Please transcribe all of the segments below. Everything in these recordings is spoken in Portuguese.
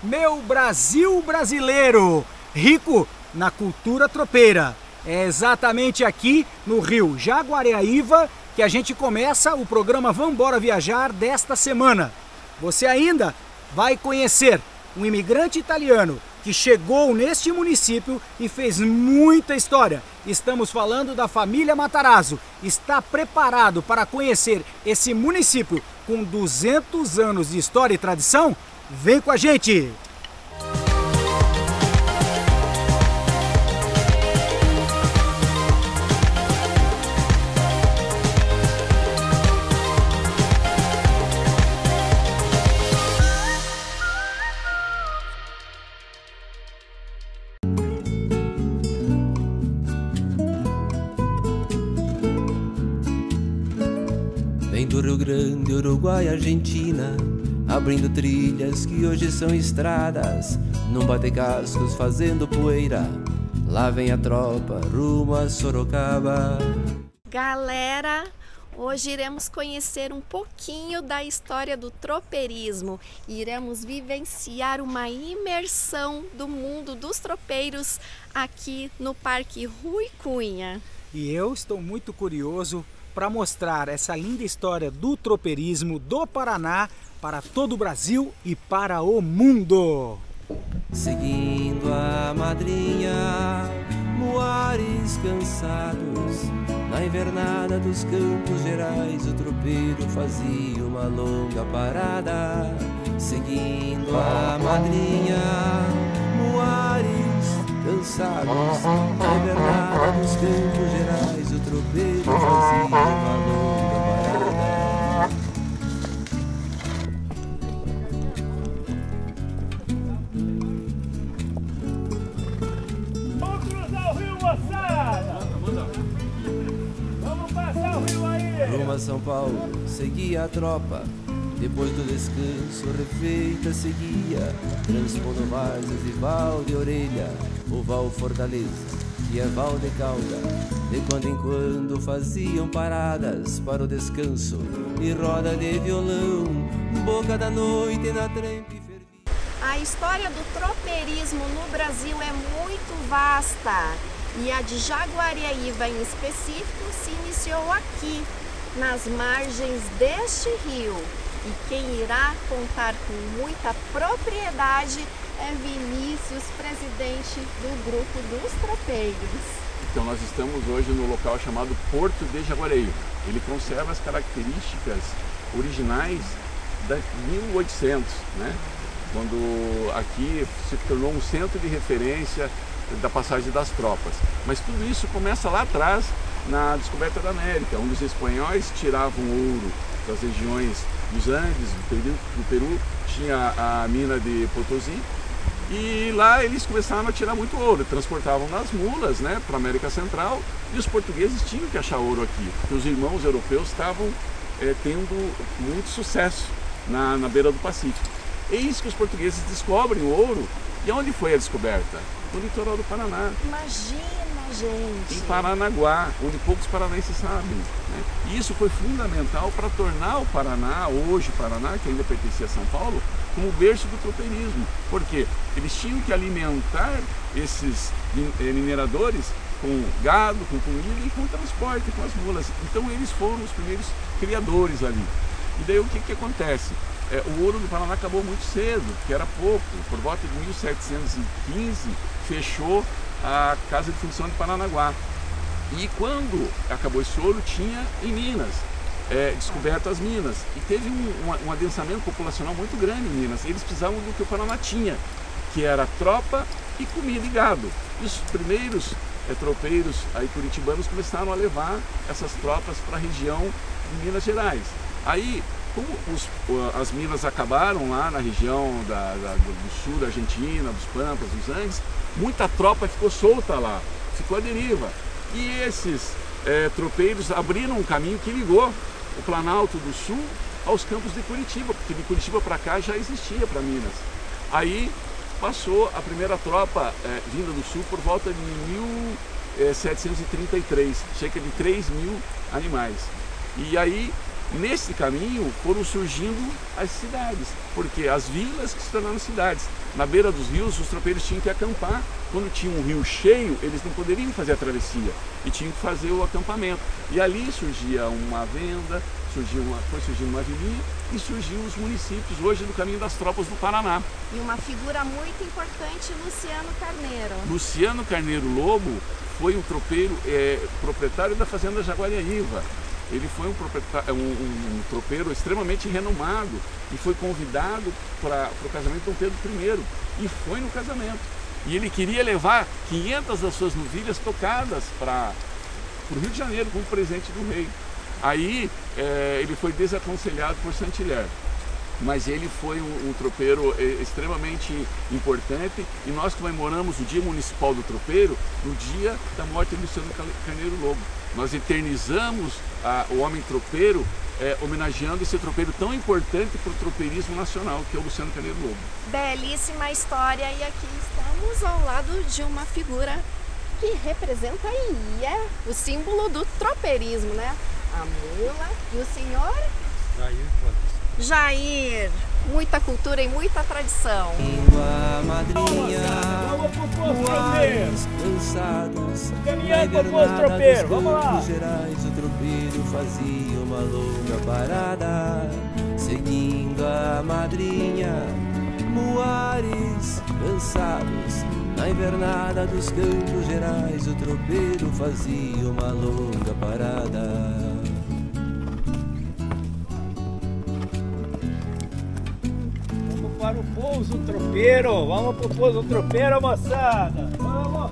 Meu Brasil brasileiro, rico na cultura tropeira. É exatamente aqui no Rio Jaguareaíva que a gente começa o programa Vambora Viajar desta semana. Você ainda vai conhecer um imigrante italiano que chegou neste município e fez muita história. Estamos falando da família Matarazzo. Está preparado para conhecer esse município com 200 anos de história e tradição? Vem com a gente! Vem do Rio Grande, Uruguai, Argentina, abrindo trilhas que hoje são estradas, num bate-cascos fazendo poeira. Lá vem a tropa rumo a Sorocaba. Galera, hoje iremos conhecer um pouquinho da história do tropeirismo e iremos vivenciar uma imersão do mundo dos tropeiros aqui no Parque Rui Cunha. E eu estou muito curioso para mostrar essa linda história do tropeirismo do Paraná para todo o Brasil e para o mundo. Seguindo a madrinha, muares cansados, na invernada dos Campos Gerais, o tropeiro fazia uma longa parada. Seguindo a madrinha, muares cansados, na invernada dos Campos Gerais, o tropeiro fazia uma longa parada. Vamos cruzar o rio, moçada! Vamos passar o rio aí! Rumo a São Paulo, seguia a tropa. Depois do descanso, refeita seguia, transpondo várzeas e Val de Orelha, o Val Fortaleza e a Val de Calda. De quando em quando faziam paradas para o descanso e roda de violão, boca da noite na trempe fervia. A história do tropeirismo no Brasil é muito vasta e a de Jaguareaíva em específico se iniciou aqui, nas margens deste rio. E quem irá contar com muita propriedade é Vinícius, presidente do grupo dos tropeiros. Então nós estamos hoje no local chamado Porto de Jaguareaíva. Ele conserva as características originais de 1800, né? Quando aqui se tornou um centro de referência da passagem das tropas. Mas tudo isso começa lá atrás, na descoberta da América, onde os espanhóis tiravam ouro das regiões dos Andes, do Peru, tinha a mina de Potosí, e lá eles começaram a tirar muito ouro, transportavam nas mulas, né, para a América Central, e os portugueses tinham que achar ouro aqui, porque os irmãos europeus estavam tendo muito sucesso na beira do Pacífico. Eis que os portugueses descobrem o ouro, e onde foi a descoberta? No litoral do Paraná. Imagina, gente! Em Paranaguá, onde poucos paranaenses sabem, né? E isso foi fundamental para tornar o Paraná, hoje Paraná, que ainda pertencia a São Paulo, como o berço do tropeirismo. Por quê? Eles tinham que alimentar esses mineradores com gado, com comida e com transporte, com as mulas. Então eles foram os primeiros criadores ali. E daí o que acontece? O ouro do Paraná acabou muito cedo, que era pouco. Por volta de 1715 fechou a Casa de Função de Paranaguá. E quando acabou esse ouro, tinha em Minas, descoberto as minas. E teve um adensamento populacional muito grande em Minas. Eles precisavam do que o Paraná tinha, que era tropa e comida e gado. E os primeiros tropeiros aí curitibanos começaram a levar essas tropas para a região de Minas Gerais. Aí, como as minas acabaram lá na região do sul da Argentina, dos Pampas, dos Andes, muita tropa ficou solta lá, ficou à deriva. E esses tropeiros abriram um caminho que ligou o Planalto do Sul aos campos de Curitiba, porque de Curitiba para cá já existia para Minas. Aí passou a primeira tropa vinda do sul por volta de 1733, cerca de 3.000 animais. E aí Nesse caminho foram surgindo as cidades, porque as vilas que se tornaram cidades. Na beira dos rios, os tropeiros tinham que acampar. Quando tinha um rio cheio, eles não poderiam fazer a travessia e tinham que fazer o acampamento. E ali surgia uma venda, foi surgindo uma vilinha e surgiam os municípios, hoje do caminho das tropas do Paraná. E uma figura muito importante, Luciano Carneiro. Luciano Carneiro Lobo foi um tropeiro, proprietário da fazenda Jaguariaíva. Ele foi um tropeiro extremamente renomado e foi convidado para o casamento de Dom Pedro I. E foi no casamento. E ele queria levar 500 das suas novilhas tocadas para o Rio de Janeiro como presente do rei. Aí ele foi desaconselhado por Saint-Hilaire. Mas ele foi um tropeiro extremamente importante e nós comemoramos o Dia Municipal do Tropeiro no dia da morte de Luciano Carneiro Lobo. Nós eternizamos o homem tropeiro, homenageando esse tropeiro tão importante para o tropeirismo nacional, que é o Luciano Carneiro Lobo. Belíssima história, e aqui estamos ao lado de uma figura que representa aí, o símbolo do tropeirismo, né? A mula. E o senhor? Jair, muita cultura e muita tradição. Língua madrinha, Vamos pro posto tropeiro. cansados, Caminhando pro posto tropeiro, vamos lá. Campos Gerais, o tropeiro fazia uma longa parada, seguindo a madrinha, muares cansados. Na invernada dos Campos Gerais, o tropeiro fazia uma longa parada. Para o pouso tropeiro, vamos pro pouso tropeiro, moçada, vamos!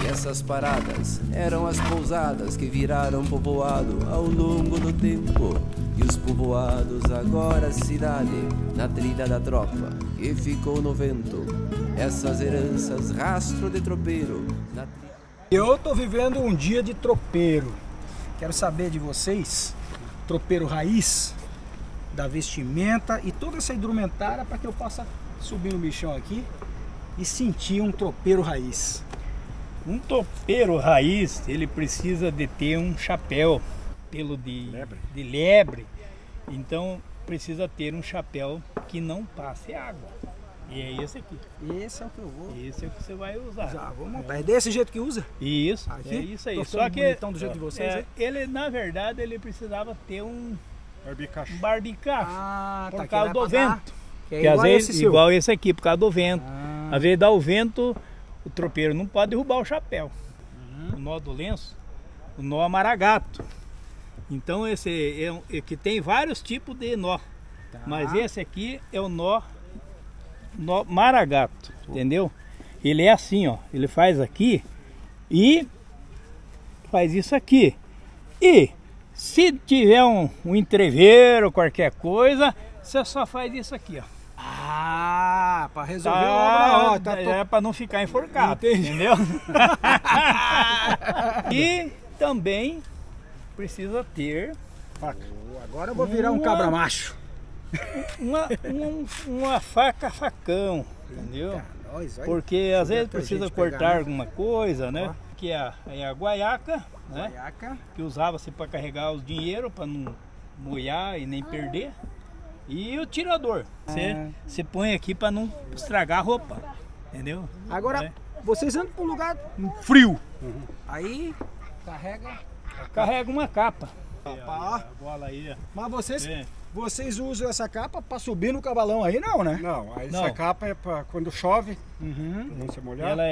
E essas paradas eram as pousadas que viraram povoado ao longo do tempo. E os povoados agora cidade, na trilha da tropa, que ficou no vento. Essas heranças, rastro de tropeiro. Eu tô vivendo um dia de tropeiro. Quero saber de vocês, tropeiro raiz, da vestimenta e toda essa indumentária para que eu possa subir no bichão aqui e sentir um tropeiro raiz. Um tropeiro raiz, ele precisa de ter um chapéu, pelo de lebre, então precisa ter um chapéu que não passe água. E é esse aqui. Esse é o que eu vou. Esse é o que você vai usar. Já vou montar. É desse jeito que usa? Isso, aqui? é isso aí. Tô Só que bonitão do jeito de vocês, ele, na verdade, ele precisava ter um Barbicacho. barbicacho. Ah, por tá, causa do vento. Que é Que às igual vezes, esse seu. igual esse aqui, por causa do vento. Ah. Às vezes dá o vento, o tropeiro não pode derrubar o chapéu. O nó do lenço, o nó maragato. Então esse é que tem vários tipos de nó. Tá. Mas esse aqui é o nó maragato, entendeu? Ele é assim, ó. Ele faz aqui e faz isso aqui. E se tiver um entreveiro, qualquer coisa, você só faz isso aqui, ó. Ah, para resolver a obra, ó, tá é para não ficar enforcado, Entendi. entendeu? E também precisa ter Agora eu vou virar um cabra macho. uma faca facão, entendeu? Nós, olha. Porque às vezes Muita precisa gente cortar pegar, né? alguma coisa, né? Ó. Que é a guaiaca, né? Guaiaca. Que usava-se para carregar os dinheiro para não molhar e nem perder. E o tirador, você põe aqui para não estragar a roupa, entendeu? Agora, É. vocês andam para um lugar frio. Aí, Carrega uma capa. ó. A bola aí, ó. Mas É. vocês usam essa capa para subir no cabalão aí, não, né? Não, essa Não. capa é para quando chove, Uhum. pra não se molhar, Ela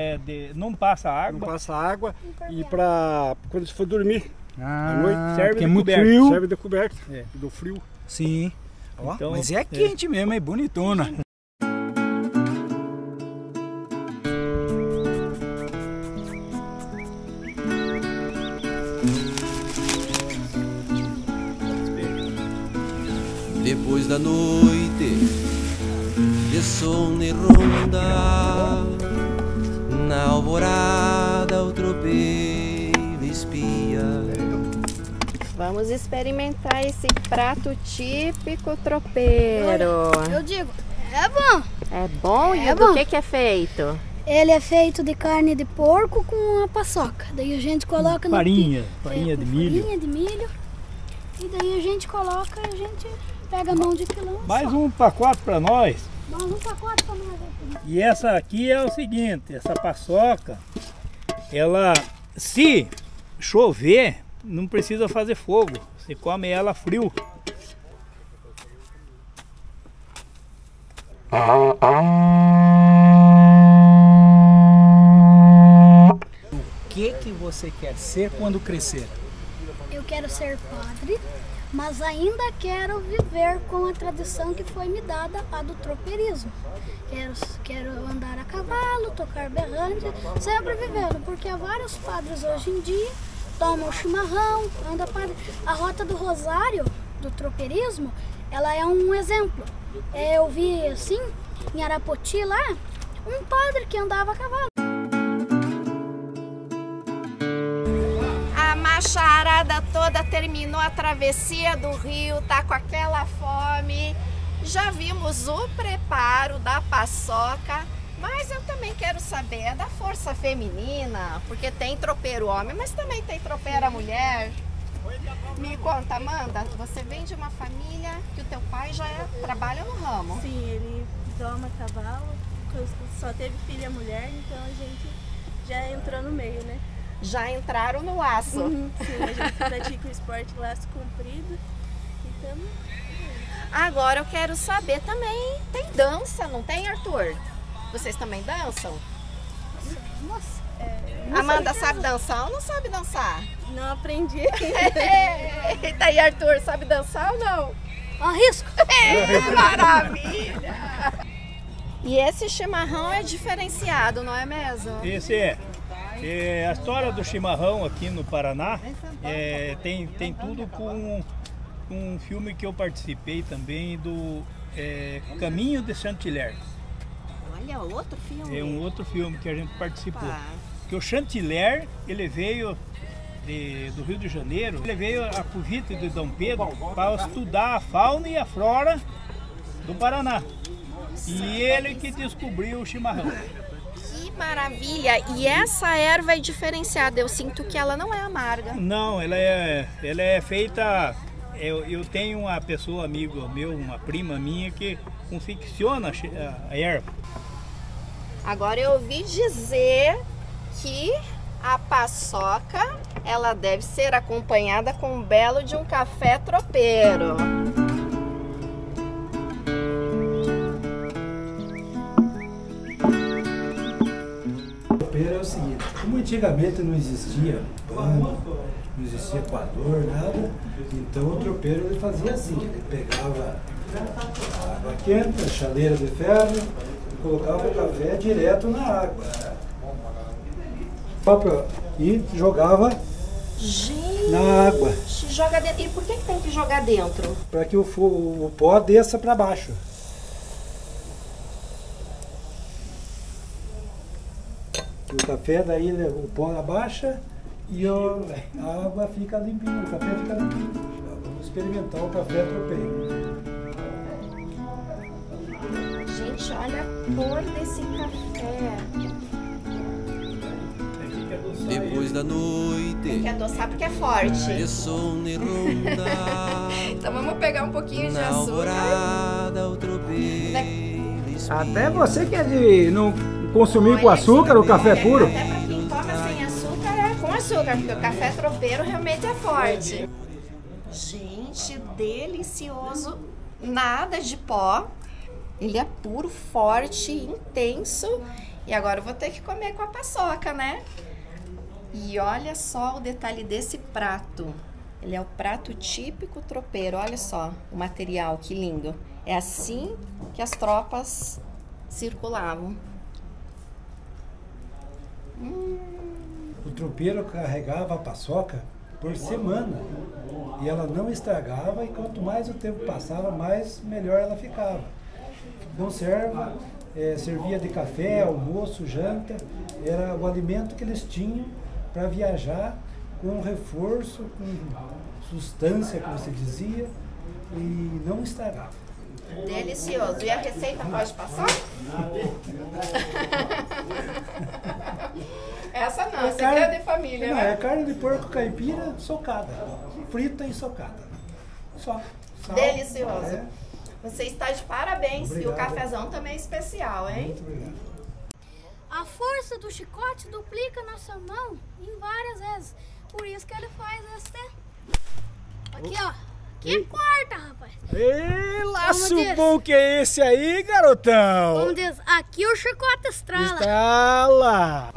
não passa não água. passa água e para quando você for dormir Ah, à noite serve porque de é muito coberta, frio. serve de coberta É. do frio. Sim. Ó, Então, mas é quente mesmo, é bonitona. Depois da noite de som e ronda, na alvorada o tropeiro espia. Vamos experimentar esse prato típico tropeiro. Eu digo, é bom. É bom? E É do bom. que é feito? Ele é feito de carne de porco com a paçoca. Daí a gente coloca no farinha de milho. Farinha de milho. E daí a gente coloca, a gente pega a mão de quilão. Mais um pacote para nós. Mais um pacote para nós. E essa aqui é o seguinte, essa paçoca, ela, se chover, não precisa fazer fogo. Você come ela frio. O que você quer ser quando crescer? Eu quero ser padre, mas ainda quero viver com a tradição que foi me dada, a do tropeirismo. Quero andar a cavalo, tocar berrante, sempre vivendo, porque há vários padres hoje em dia tomam chimarrão, anda padre. A Rota do Rosário, do tropeirismo, ela é um exemplo. Eu vi assim, em Arapoti lá, um padre que andava a cavalo. A macharada toda terminou a travessia do rio, tá com aquela fome. Já vimos o preparo da paçoca, mas eu também quero saber da força feminina, porque tem tropeiro homem, mas também tem tropeira mulher. Me conta, Amanda, você vem de uma família que o teu pai já trabalha no ramo. Sim, ele doma cavalo, só teve filha mulher, então a gente já entrou no meio, né? Já entraram no aço. Sim, a gente pratica o esporte laço comprido, então... Agora eu quero saber também, tem dança, não tem, Arthur? Vocês também dançam? Nossa, Amanda sabe dançar ou não sabe dançar? Não aprendi. Eita, e Arthur, sabe dançar ou não? arrisco. Maravilha! E esse chimarrão é diferenciado, não é mesmo? Esse é. A história do chimarrão aqui no Paraná tem tudo com um filme que eu participei também do Caminho de Chantilly. Olha, outro filme. É um outro filme que a gente participou. Opa. Que o Chantilly, ele veio do Rio de Janeiro, ele veio a convite de Dom Pedro para estudar a fauna e a flora do Paraná. E ele que descobriu o chimarrão. Que maravilha! E essa erva é diferenciada, eu sinto que ela não é amarga. Não, ela é feita... Eu tenho uma pessoa, amigo meu, uma prima minha, que confecciona a erva. Agora eu ouvi dizer que a paçoca, ela deve ser acompanhada com um belo de um café tropeiro. Tropeiro é o seguinte, como antigamente não existia banho, não existia coador, nada, então o tropeiro ele fazia assim, ele pegava a água quente, a chaleira de ferro e colocava o café direto na água. E jogava na água. Joga dentro. E por que tem que jogar dentro? Para que o pó desça para baixo. O café daí o pó abaixa e a água fica limpinha, o café fica limpinho. Vamos experimentar o café tropeiro. Gente, olha a cor desse café. Depois da noite, Tem que adoçar porque é forte. de sono e ronda, Então vamos pegar um pouquinho de na açúcar. alvorada o tropeiro Até você que é de não consumir com açúcar o café puro. Até pra quem toma sem açúcar é com açúcar, porque o café tropeiro realmente é forte. Gente, delicioso. Nada de pó. Ele é puro, forte, intenso. E agora eu vou ter que comer com a paçoca, né? E olha só o detalhe desse prato. Ele é o prato típico tropeiro. Olha só o material, que lindo. É assim que as tropas circulavam. O tropeiro carregava a paçoca por semana e ela não estragava, e quanto mais o tempo passava, mais melhor ela ficava. Conserva, servia de café, almoço, janta, era o alimento que eles tinham para viajar, com reforço, com sustância, como se dizia, e não estragava. Delicioso. E a receita pode passar? Essa não, é segredo de família, não, né? É carne de porco caipira socada, frita e socada. Só. Sal, Delicioso. É. Você está de parabéns. Obrigado. E o cafezão também é especial, hein? Muito obrigado. A força do chicote duplica nossa mão em várias vezes. Por isso que ele faz este... Aqui, ó. Que corta, rapaz. Ei, laço Como diz? bom que é esse aí, garotão? Como diz, aqui o chicote estrala. Estrala.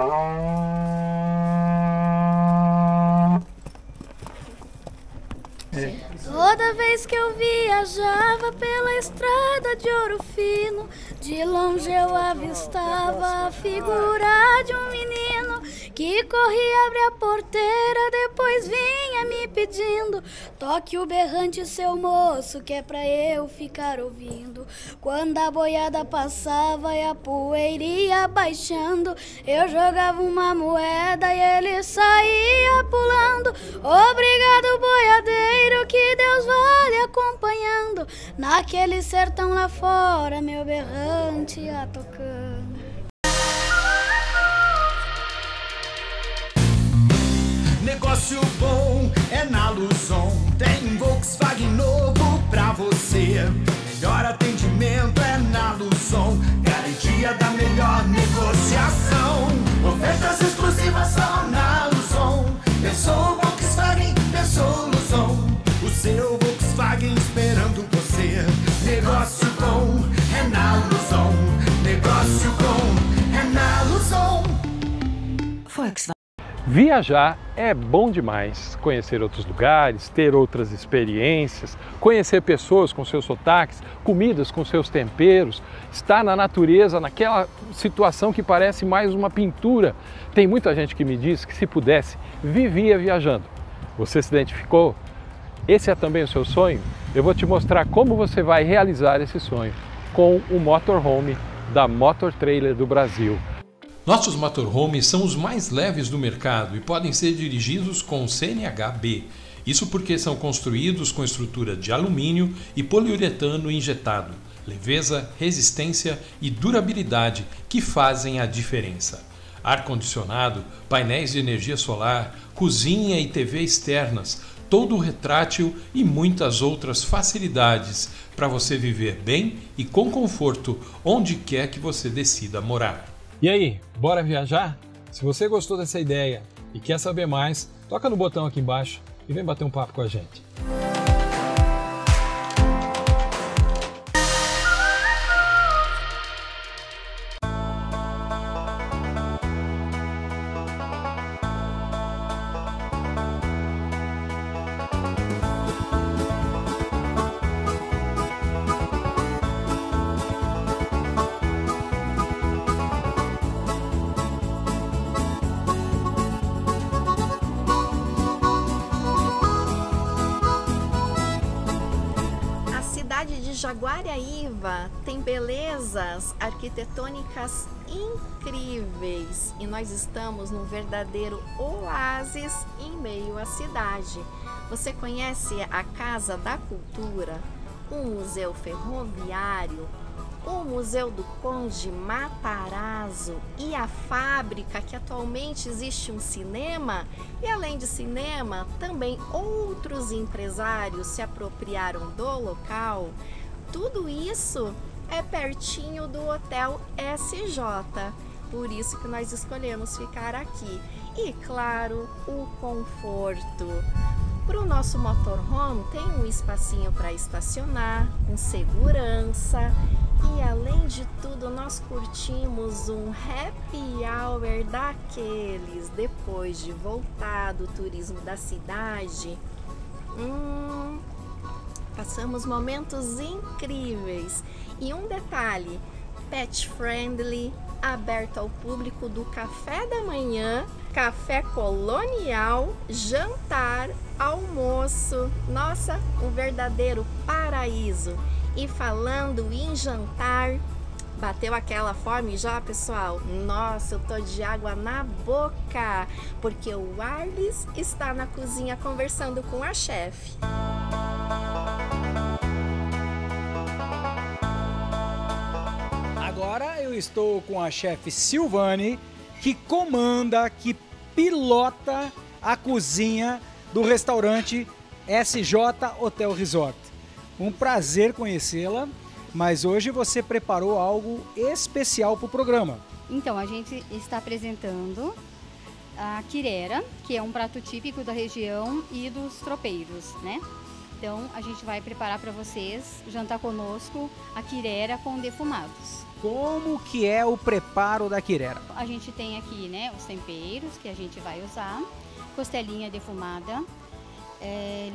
Toda vez que eu viajava pela estrada de Ouro Fino, de longe eu avistava a figura de um menino que corria, abria a porteira, depois vinha me pedindo: toque o berrante, seu moço, que é pra eu ficar ouvindo. Quando a boiada passava e a poeira ia baixando, eu jogava uma moeda e ele saía pulando. Obrigado, boiadeiro, que Deus vai lhe acompanhando. Naquele sertão lá fora, meu berrante ia tocando. Negócio bom é na Luzon. Tem Volkswagen novo pra você. Melhor atendimento é na Luzon. Garantia da melhor negociação. Ofertas exclusivas só na Luzon. Pensou Volkswagen, pensou Luzon. O seu Volkswagen esperando você. Negócio bom é na Luzon. Negócio bom é na Luzon. Volkswagen. Viajar é bom demais, conhecer outros lugares, ter outras experiências, conhecer pessoas com seus sotaques, comidas com seus temperos, estar na natureza, naquela situação que parece mais uma pintura. Tem muita gente que me diz que se pudesse, vivia viajando. Você se identificou? Esse é também o seu sonho? Eu vou te mostrar como você vai realizar esse sonho com o motorhome da Motor Trailer do Brasil. Nossos motorhomes são os mais leves do mercado e podem ser dirigidos com CNH-B. Isso porque são construídos com estrutura de alumínio e poliuretano injetado. Leveza, resistência e durabilidade que fazem a diferença. Ar-condicionado, painéis de energia solar, cozinha e TV externas, todo retrátil e muitas outras facilidades para você viver bem e com conforto onde quer que você decida morar. E aí, bora viajar? Se você gostou dessa ideia e quer saber mais, toca no botão aqui embaixo e vem bater um papo com a gente. Jaguariaíva tem belezas arquitetônicas incríveis e nós estamos num verdadeiro oásis em meio à cidade. Você conhece a Casa da Cultura, o Museu Ferroviário, o Museu do Conde Matarazzo e a fábrica que atualmente existe um cinema, e além de cinema, também outros empresários se apropriaram do local. Tudo isso é pertinho do Hotel SJ, por isso que nós escolhemos ficar aqui. E claro, o conforto. Para o nosso motorhome tem um espacinho para estacionar, com segurança. E além de tudo, nós curtimos um happy hour daqueles, depois de voltar do turismo da cidade. Passamos momentos incríveis. E um detalhe, pet friendly, aberto ao público do café da manhã, café colonial, jantar, almoço. Nossa, um verdadeiro paraíso. E falando em jantar, bateu aquela fome já, pessoal? Nossa, eu tô de água na boca, porque o Arles está na cozinha conversando com a chefe. agora eu estou com a chefe Silvane, que comanda, que pilota a cozinha do restaurante SJ Hotel Resort. Um prazer conhecê-la, mas hoje você preparou algo especial para o programa. Então, a gente está apresentando a quirera, que é um prato típico da região e dos tropeiros, né? Então, a gente vai preparar para vocês, jantar conosco, a quirera com defumados. Como que é o preparo da quirera? A gente tem aqui, né, os temperos que a gente vai usar, costelinha defumada,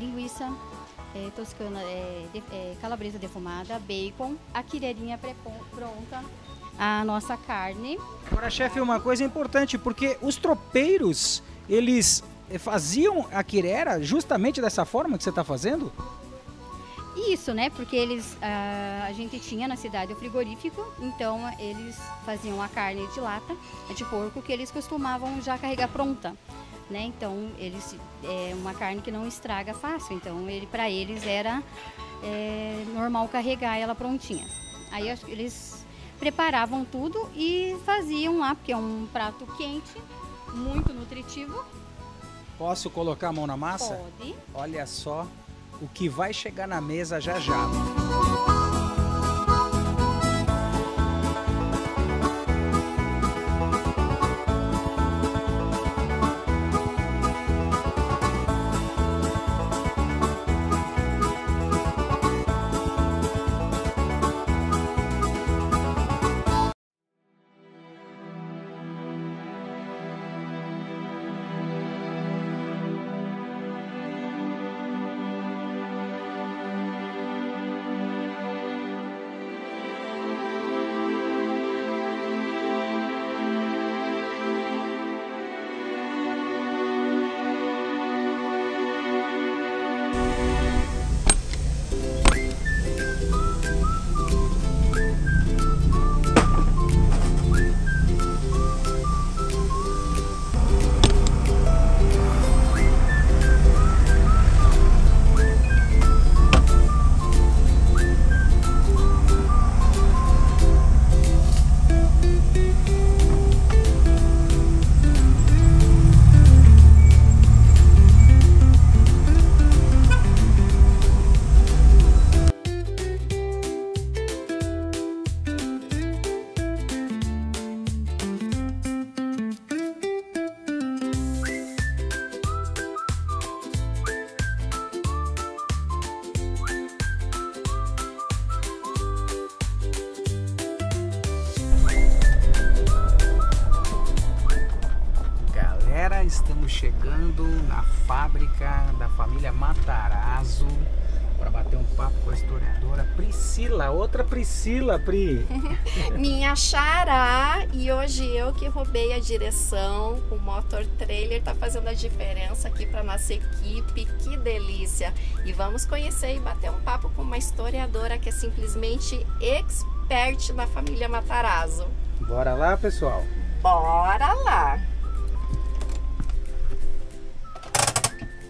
linguiça toscana, calabresa defumada, bacon, a quirerinha pronta, a nossa carne. Agora, chefe, uma coisa importante, porque os tropeiros, eles faziam a quirera justamente dessa forma que você está fazendo? Isso, né? Porque a gente tinha na cidade o frigorífico, então eles faziam a carne de lata, de porco, que eles costumavam já carregar pronta, né? Então é uma carne que não estraga fácil, então para eles era normal carregar ela prontinha. Aí eles preparavam tudo e faziam lá, porque é um prato quente, muito nutritivo. Posso colocar a mão na massa? Pode. Olha só o que vai chegar na mesa já já. Estamos chegando na fábrica da família Matarazzo para bater um papo com a historiadora Priscila, outra Priscila, Pri. Minha xará, e hoje eu que roubei a direção, o motor trailer tá fazendo a diferença aqui para nossa equipe, que delícia! E vamos conhecer e bater um papo com uma historiadora que é simplesmente expert na família Matarazzo. Bora lá, pessoal? Bora lá!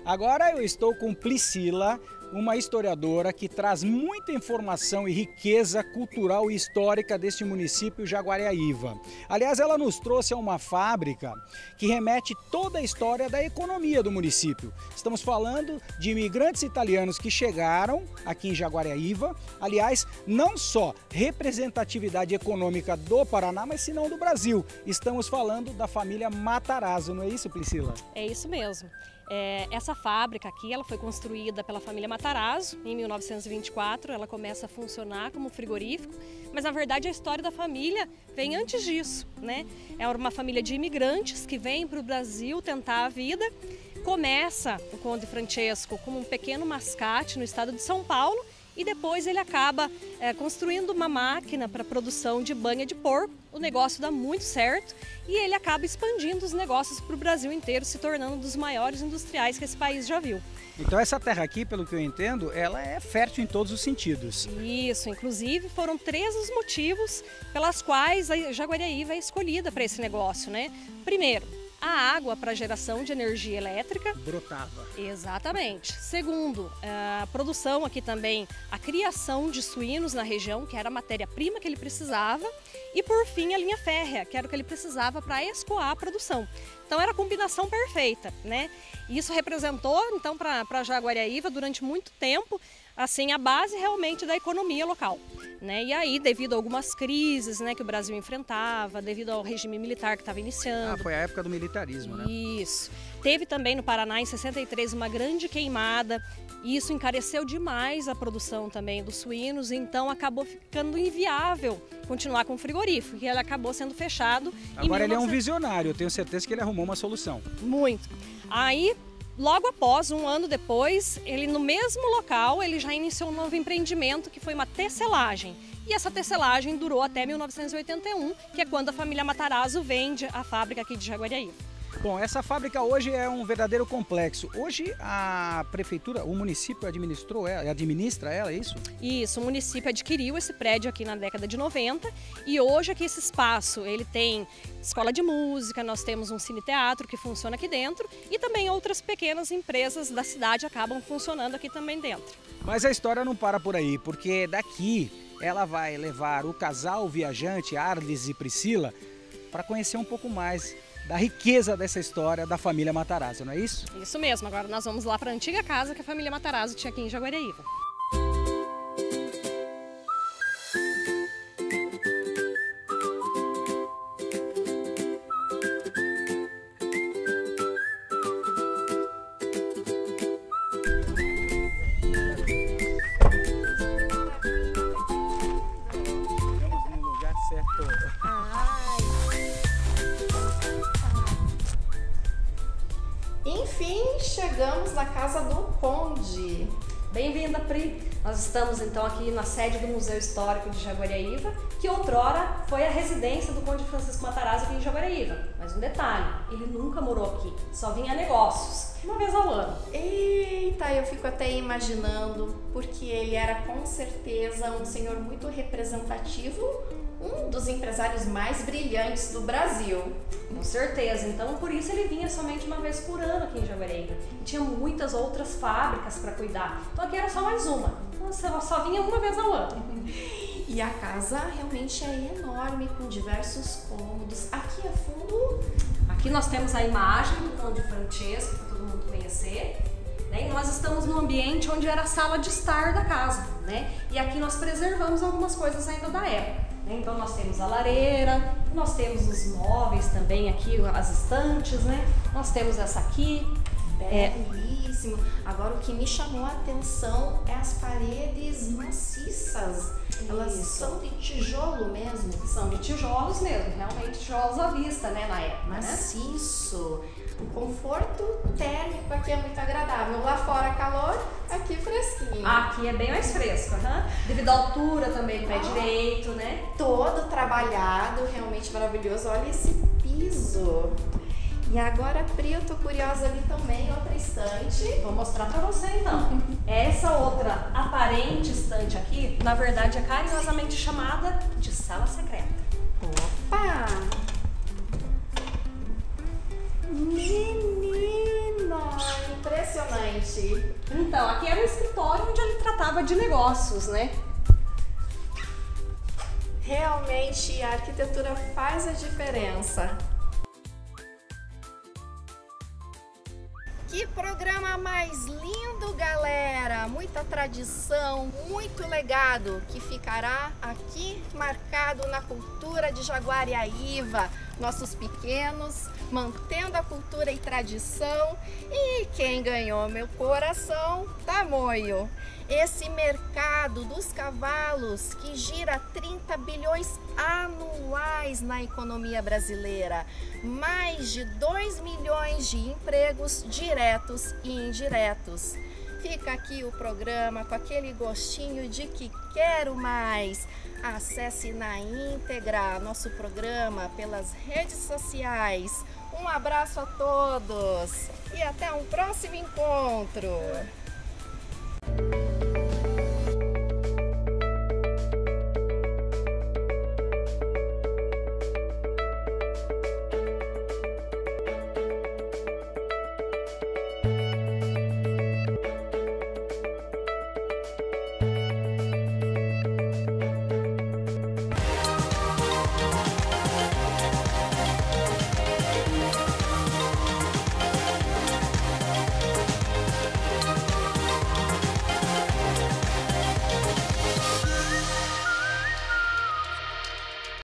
Agora eu estou com Priscila, uma historiadora que traz muita informação e riqueza cultural e histórica deste município Jaguariaíva. Aliás, ela nos trouxe a uma fábrica que remete toda a história da economia do município. Estamos falando de imigrantes italianos que chegaram aqui em Jaguariaíva. Aliás, não só representatividade econômica do Paraná, mas senão do Brasil. Estamos falando da família Matarazzo, não é isso, Priscila? É isso mesmo. Essa fábrica aqui, ela foi construída pela família Matarazzo em 1924, ela começa a funcionar como frigorífico, mas na verdade a história da família vem antes disso, né? É uma família de imigrantes que vem para o Brasil tentar a vida. Começa o Conde Francesco como um pequeno mascate no estado de São Paulo e depois ele acaba construindo uma máquina para produção de banha de porco. O negócio dá muito certo e ele acaba expandindo os negócios para o Brasil inteiro, se tornando um dos maiores industriais que esse país já viu. Então essa terra aqui, pelo que eu entendo, ela é fértil em todos os sentidos. Isso, inclusive foram 3 os motivos pelas quais a Jaguariaíva é escolhida para esse negócio, né? Primeiro, a água para geração de energia elétrica. Brotava. Exatamente. Segundo, a produção aqui também, a criação de suínos na região, que era a matéria-prima que ele precisava. E por fim, a linha férrea, que era o que ele precisava para escoar a produção. Então era a combinação perfeita, né? Isso representou, então, para Jaguariaíva, durante muito tempo, assim, a base realmente da economia local, né? E aí, devido a algumas crises, né, que o Brasil enfrentava, devido ao regime militar que estava iniciando. Foi a época do militarismo, né? Isso. Teve também no Paraná, em 63, uma grande queimada. E isso encareceu demais a produção também dos suínos, então acabou ficando inviável continuar com o frigorífico, e ele acabou sendo fechado. Agora ele é um visionário, eu tenho certeza que ele arrumou uma solução. Muito. Aí, logo após, um ano depois, ele no mesmo local, ele já iniciou um novo empreendimento, que foi uma tecelagem. E essa tecelagem durou até 1981, que é quando a família Matarazzo vende a fábrica aqui de Jaguariaíva. Bom, essa fábrica hoje é um verdadeiro complexo. Hoje a prefeitura, o município administra ela, é isso? Isso, o município adquiriu esse prédio aqui na década de 90 e hoje aqui esse espaço, ele tem escola de música, nós temos um cine-teatro que funciona aqui dentro e também outras pequenas empresas da cidade acabam funcionando aqui também dentro. Mas a história não para por aí, porque daqui ela vai levar o casal viajante, Arlis e Priscila, para conhecer um pouco mais da riqueza dessa história da família Matarazzo, não é isso? Isso mesmo, agora nós vamos lá para a antiga casa que a família Matarazzo tinha aqui em Jaguariaíva. Estamos no lugar certo. Enfim, chegamos na casa do Conde. Bem-vinda, Pri! Nós estamos então aqui na sede do Museu Histórico de Jaguariaíva, que outrora foi a residência do Conde Francisco Matarazzo aqui em Jaguariaíva. Mas um detalhe, ele nunca morou aqui, só vinha a negócios, uma vez ao ano. Eita, eu fico até imaginando, porque ele era com certeza um senhor muito representativo, um dos empresários mais brilhantes do Brasil. Com certeza, então por isso ele vinha somente uma vez por ano aqui em Jaguariaíva. E tinha muitas outras fábricas para cuidar, então aqui era só mais uma, então só vinha uma vez ao ano. E a casa realmente é enorme, com diversos cômodos. Aqui a fundo... Aqui nós temos a imagem do Conde Francesco, para todo mundo conhecer. Né? E nós estamos num ambiente onde era a sala de estar da casa, né? E aqui nós preservamos algumas coisas ainda da época. Né? Então nós temos a lareira, nós temos os móveis também aqui, as estantes, né? Nós temos essa aqui. Belíssimo. Agora o que me chamou a atenção é as paredes maciças. Elas são de tijolo mesmo? São de tijolos mesmo, realmente tijolos à vista, né, na época. Maciço. O conforto térmico aqui é muito agradável. Lá fora calor, aqui fresquinho. Aqui é bem mais fresco, devido à altura também do pé direito, né? Todo trabalhado, realmente maravilhoso. Olha esse piso. E agora, Pri, eu tô curiosa ali também, outra estante. Vou mostrar pra você então. Essa outra aparente estante aqui, na verdade é carinhosamente chamada de sala secreta. Opa! Menina! Impressionante! Então, aqui era um escritório onde ele tratava de negócios, né? Realmente, a arquitetura faz a diferença. Que programa mais lindo, galera! Muita tradição, muito legado que ficará aqui marcado na cultura de Jaguariaíva. Nossos pequenos mantendo a cultura e tradição. E quem ganhou meu coração, tamoio. Esse mercado dos cavalos que gira 30 bilhões anuais na economia brasileira. Mais de 2 milhões de empregos diretos e indiretos. Fica aqui o programa com aquele gostinho de que quero mais. Acesse na íntegra nosso programa pelas redes sociais. Um abraço a todos e até um próximo encontro!